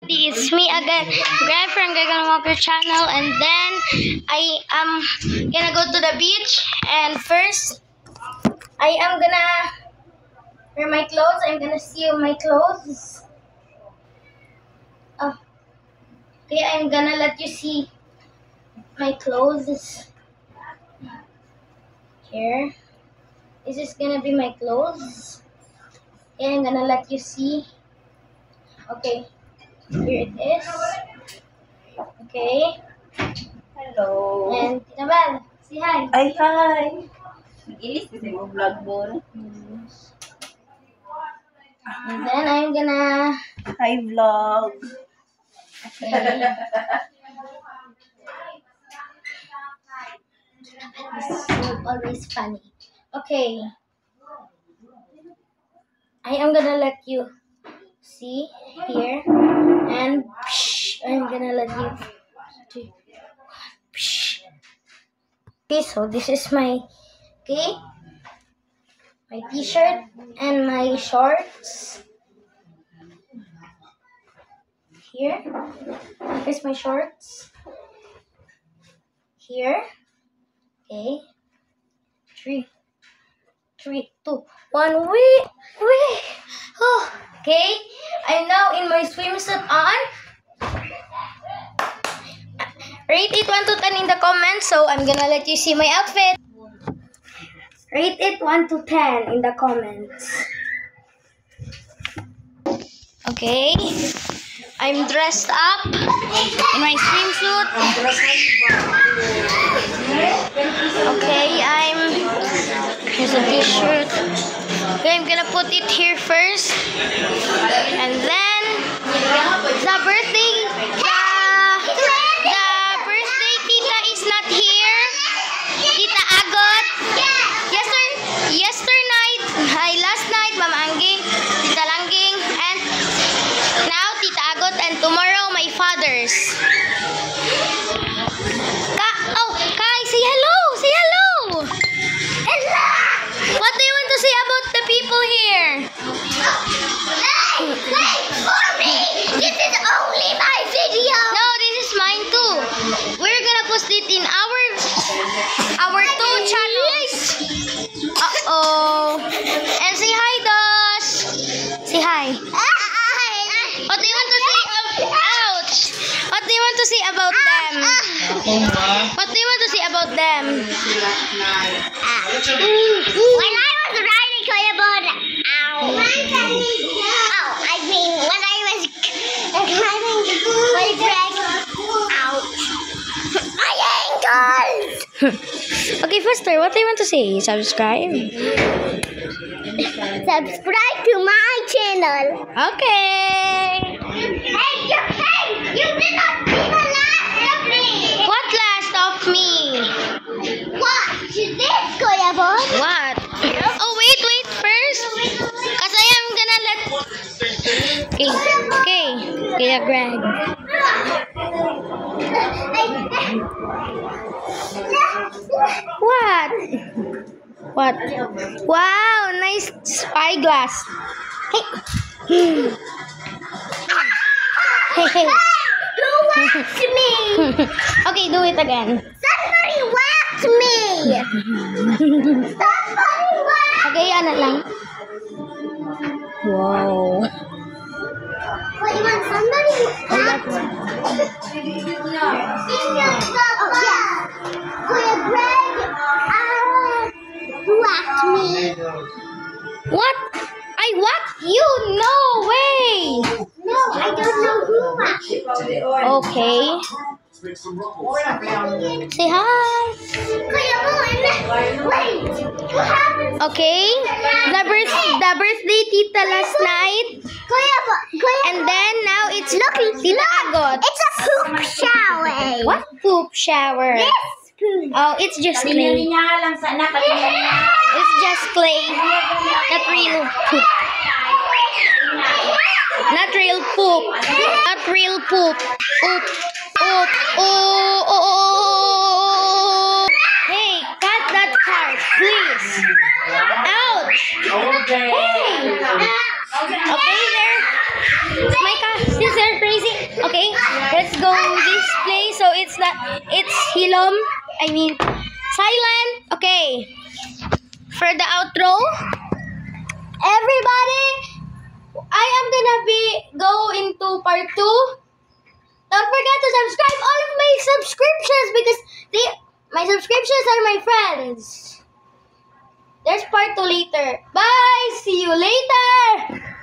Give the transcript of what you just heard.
It's me again, Greg from Gagan Walker channel, and then I am gonna go to the beach. And first, I am gonna wear my clothes. I'm gonna see my clothes. Oh, okay. I'm gonna let you see my clothes. Here, this is gonna be my clothes. Okay, I'm gonna let you see. Okay, here it is. Okay. Hello. And Tita Bal, say hi. Ay, hi. Nag-ilis kasi mo vlog mo. And then I'm gonna... Hi, vlog. Okay. This is always funny. Okay. I am gonna let you see here. And I'm gonna let you... Okay, so this is my... Okay. My t-shirt and my shorts. Here. Here's my shorts. Here. Okay. 3, 2, 1. Wait. Oh, okay. I'm now in my swimsuit on. Rate it 1 to 10 in the comments. So I'm gonna let you see my outfit. Rate it 1 to 10 in the comments. Okay. I'm dressed up in my swimsuit. Okay, here's a t-shirt. Okay, I'm gonna put it here first. And then the birthday tita is not here. Tita Agot. Last night, Mama Angging, Tita Langging, and now Tita Agot, and tomorrow my father's. Kai, say hello! Say hello! Hello! What do you want to say about the people here? Wait for me! This is only my video! No, this is mine too. We're gonna post it in our 2 channels. Uh-oh. And say hi, Dosh. Say hi. What do you want to say? Ouch! What do you want to say about them? What do you want to say about them? When I was riding Koyabon, when I was climbing my drag, my ankles! Okay, Foster, what do you want to say? Subscribe. Subscribe to my channel. Okay. Hey, you did not see the last of me. What last of me? Watch this, Koyabon. What? Oh, wait first. Because I am gonna let... Okay, Greg. What? Wow, nice spyglass. Hey. Hey. Who whacked me? Okay, do it again. Somebody whacked me. Okay, ano lang. Wow. Wait, when somebody whacked me. Who whacked me? What? I whacked you? No way. No, I don't know who whacked me. Okay. Say hi. Wait, what happened? Okay. The birthday tita last night. And then now it's Tita Agot. It's a poop shower. What poop shower? This poop. Oh, it's just clay. It's just clay. Not real poop. Not real poop. Not real poop. Oop. Hey, cut that part, please. Ouch. Hey. Okay, there. My cat. Is there crazy? Okay, let's go this place. So it's Hilom. I mean, silent. Okay. For the outro, everybody, I am gonna go into part 2. Don't forget to subscribe all of my subscriptions because my subscriptions are my friends. There's part 2 later. Bye! See you later!